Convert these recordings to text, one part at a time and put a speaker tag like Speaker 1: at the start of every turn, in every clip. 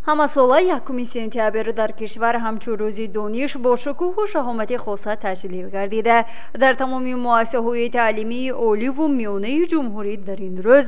Speaker 1: ҳамасола 1 сентябр дар кишвар ҳамчун рӯзи дониш бо шукӯҳу шаҳомати хоса таҷлил гардида дар тамоми муассисаҳои таълимии оливу миёнаи ҷумҳурӣ дар ин рӯз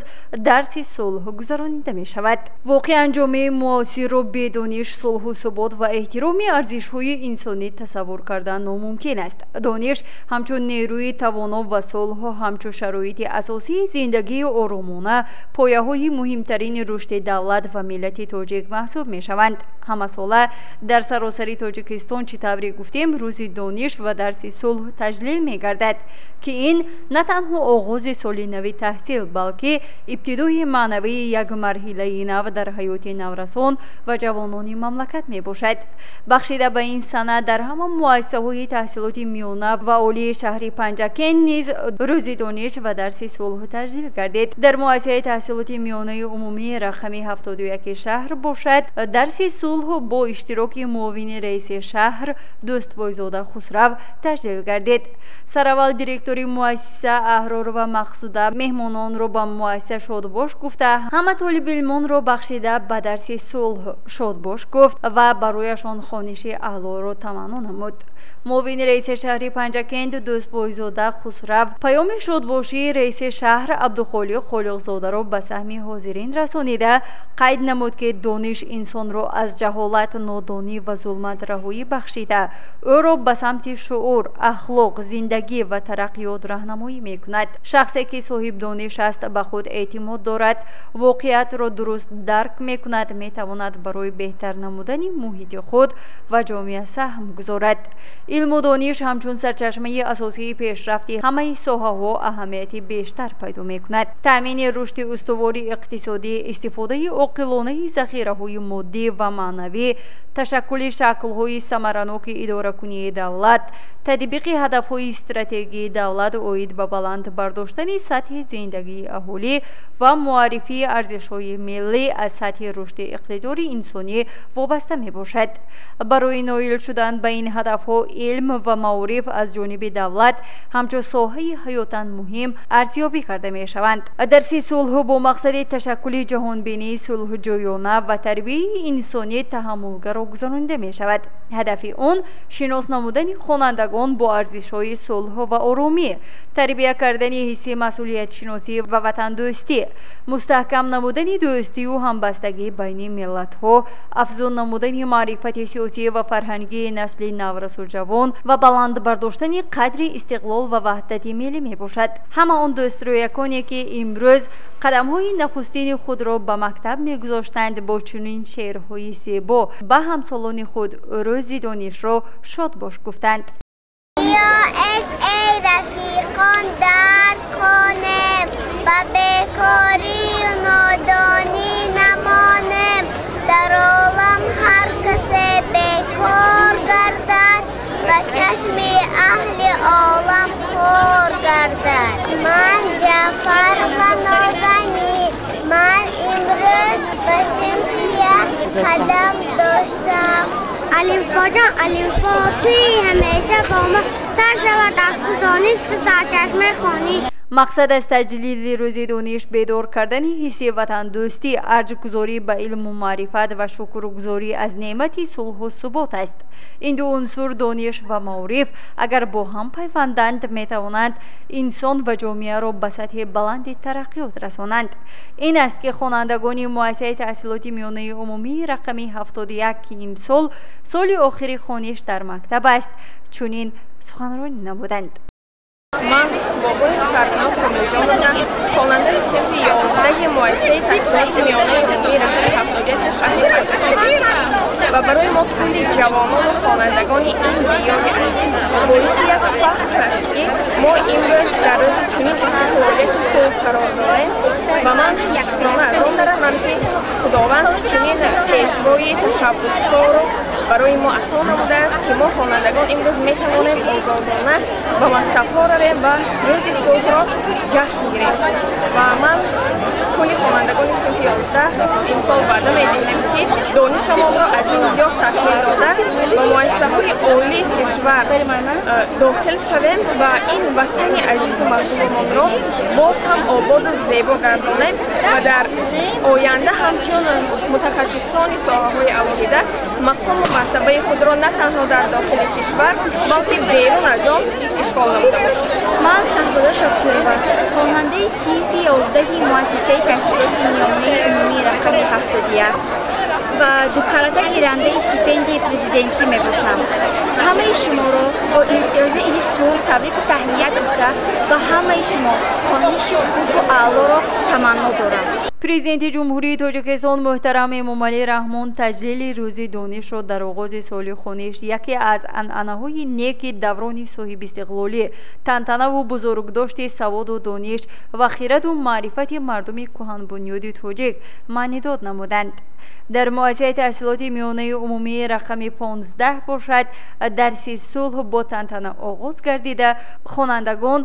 Speaker 1: дарси сулҳ гузаронида мешавад. воқеан ҷомеаи муосирро бе дониш, сулҳу субот ва эҳтироми арзишҳои инсонӣ тасаввур кардан номумкин аст. дониш ҳамчун нерӯи тавоно ва сулҳ ҳамчун шароити асосии зиндагии оромона пояҳои муҳимтарини рушди давлат ва миллати тоҷик маҳсуб мешаванд. ҳамасола дар саросари тоҷикистон чӣ тавре гуфтем рӯзи дониш ва дарси сулҳ таҷлил мегардад ки ин на танҳо оғози соли нави таҳсил балки ибтидои маънавии як марҳилаи нав дар ҳаёти наврасон ва ҷавонони мамлакат мебошад. бахшида ба ин санад дар ҳамон муассисаҳои таҳсилоти миёна ва олии шаҳри Панҷакен низ рӯзи дониш ва дарси сулҳ таҷлил гардид. дар муассисаи таҳсилоти миёнаи умумии рақами 71 шаҳр бошад дарси сулҳ бо иштироки муовини раиси шаҳр Дӯстбойзода Хусрав таҷлил гардид. сараввал директори муассиса Аҳророва Мақсуда меҳмононро ба муассиса шодбош гуфта ҳама толибилмонро бахшида ба дарси сулҳ шодбош гуфт ва барояшон хониши аълоро таманно намуд. муовини раиси шаҳри Панҷакент Дӯстбойзода Хусрав паёми шодбошии раиси шаҳр Абдухолиқ Холиқзодаро ба саҳми ҳозирин расонида қайд намуд ки дониш инсонро аз ҷаҳолат, нодонӣ ва зулмат раҳоӣ бахшида ӯро ба самти шуур, ахлоқ, зиндагӣ ва тараққиёт раҳнамоӣ мекунад. шахсе ки соҳибдониш аст, ба худ эътимод дорад, воқеиятро дуруст дарк мекунад, метавонад барои беҳтар намудани муҳити худ ва ҷомеа саҳм гузорад. илму дониш ҳамчун сарчашмаи асосии пешрафти ҳамаи соҳаҳо аҳамияти бештар пайдо мекунад. таъмини рушди устувори иқтисодӣ, истифодаи оқилонаи захираҳои моддӣ ва маънавӣ, ташаккули шаклҳои самараноки идоракунии давлат, татбиқи ҳадафҳои стратегии давлат оид ба баланд бардоштани сатҳи зиндагии аҳолӣ ва муаррифии арзишҳои миллӣ аз сатҳи рушди иқтидори инсонӣ вобаста мебошад. барои ноил шудан ба ин ҳадафҳо илм ва маориф аз ҷониби давлат ҳамчун соҳаи ҳаётан муҳим арзёбӣ карда мешаванд. дарси сулҳ бо мақсади ташаккули ҷаҳонбинии сулҳуҷӯёна ва тарбияи инсонӣ таҳаммулгаро гузаронида мешавад. ҳадафи он шинос намудани хонандагон бо арзишҳои сулҳ ва оромӣ, тарбия кардани ҳисси масъулиятшиносӣ ва ватандӯстӣ, мустаҳкам намудани дӯстию ҳамбастагӣ байни миллатҳо, афзун намудани маърифати сиёсӣ ва фарҳангии насли наврасу ҷавон ва баланд бардоштани қадри истиқлол ва ваҳдати миллӣ мебошад. ҳама он дӯстрояконе ки имрӯз қадамҳои нахустини худро ба мактаб мегузоштанд бо чунин шеърҳои зебо ба ҳамсолони худ рӯзи донишро шодбош гуфтанд.
Speaker 2: بیایید ای رفیقان درس خوانیم و بیکاری و نادانی نمانیم. در عالم هر کسی بیکار گردد و چشم اهل عالم خور گردد. من جعفر و نازنین، من امروز به صنفیت قدم داشتم.
Speaker 3: الفبا جان الفبا توی همیشه با ما سر شود از دانش به سرچشمه خوانی.
Speaker 1: мақсад аз таҷлили рӯзи дониш бедор кардани ҳисси ватандӯстӣ, арҷгузорӣ ба илму маърифат ва шукргузорӣ аз неъмати сулҳу субот аст. ин ду унсур дониш ва маориф агар бо ҳам пайванданд метавонанд инсон ва ҷомеаро ба сатҳи баланди тараққиёт расонанд. ин аст ки хонандагони муассисаи таҳсилоти миёнаи умумии рақами 71 ки имсол соли охири хониш дар мактаб аст чунин суханронӣ намуданд.
Speaker 4: من بابای سرکناز کمیلیونم خواننده صنف 11 مؤسسه تحصیلات میانه عمومی رقم 71 شهر پنجشیر و برای ما کلی جوانان و خوانندگان این دیار عزیز باعث یک فخر است که ما امروز در روز چنین استقلالیت صلح قرار داریم و من یکسانه از آن دارم که خداوند چنین پیشوای تشبسکار رو برای ما عطا نموده است که ما خوانندگان امروز میتوانیم آزادانه به مکتب‌ها رویم و روز صلح را جشن گیریم و من کلی خوانندگان صنف 11 این سال وعده میدهیم ки донишамонро аз ин зиёд такмил дода ба муассисаҳои олии кишвар дохил шавем ва ин ватани азизу маҳбубамонро боз ҳам ободу зебо гардонем ва дар оянда ҳамчун мутахассисони соҳаҳои алоҳида мақому мартабаи худро на танҳо дар дохили кишвар балки берун аз он ишғол намуда бошем.
Speaker 5: ман шаҳзода шокурова хонандаи синфи 11 муассисаи таҳсилоти миёнаи умумии рақами 71 ва ду карата гирандаи стипендияи президентӣ мебошам. ҳамаи шуморо бо имтиёзи иди сулҳ табрику таҳният гуфта ва ҳамаи шумо хоҳиши хубу аълоро таманно дорам.
Speaker 1: президенти ҷумҳурии тоҷикистон муҳтарам эмомалӣ раҳмон таҷлили рӯзи донишро дар оғози соли хуниш яке аз анъанаҳои неки даврони соҳибистиқлолӣ, тантанаву бузургдошти саводу дониш ва хираду маърифати мардуми кӯҳанбунёди тоҷик маънидод намуданд. дар муассисаи таҳсилоти миёнаи умумии рақами 15 бошад дарси сулҳ бо тантана оғоз гардида хонандагон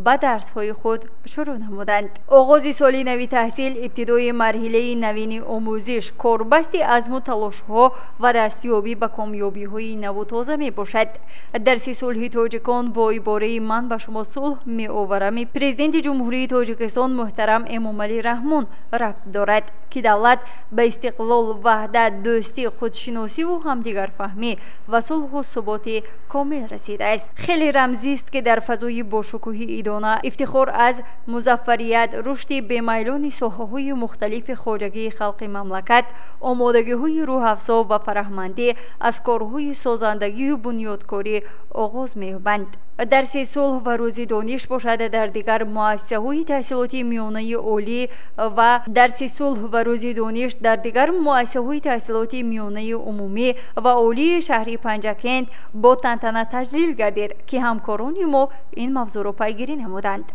Speaker 1: ба дарсҳои худ шурӯъ намуданд. оғози соли нави таҳсил ибтидои марҳилаи навини омӯзиш, корбасти азму талошҳо ва дастёбӣ ба комёбиҳои наву тоза мебошад. дарси сулҳи тоҷикон бо ибораи «ман ба шумо сулҳ меоварами» президенти ҷумҳурии тоҷикистон муҳтарам эмомалӣ раҳмон рабт дорад ки давлат ба истиқлол, ваҳдат, дӯстӣ, худшиносиву ҳамдигарфаҳмӣ ва сулҳу суботи комил расидааст. хеле рамзист ки дар фазои бошукӯҳи идона ифтихор аз музаффарият, рушди бемайлони соҳаҳои мухталифи хоҷагии халқи мамлакат, омодагиҳои рӯҳафзо ва фараҳмандӣ аз корҳои созандагию бунёдкорӣ оғоз меёбанд. дарси сулҳ ва рӯзи дониш бошад дар дигар муассисаҳои таҳсилоти миёнаи олӣ ва дарси сулҳ ва рӯзи дониш дар дигар муассисаҳои таҳсилоти миёнаи умумӣ ва олии шаҳри Панҷакент бо тантана таҷлил гардид ки ҳамкорони мо ин мавзӯъро пайгирӣ намуданд.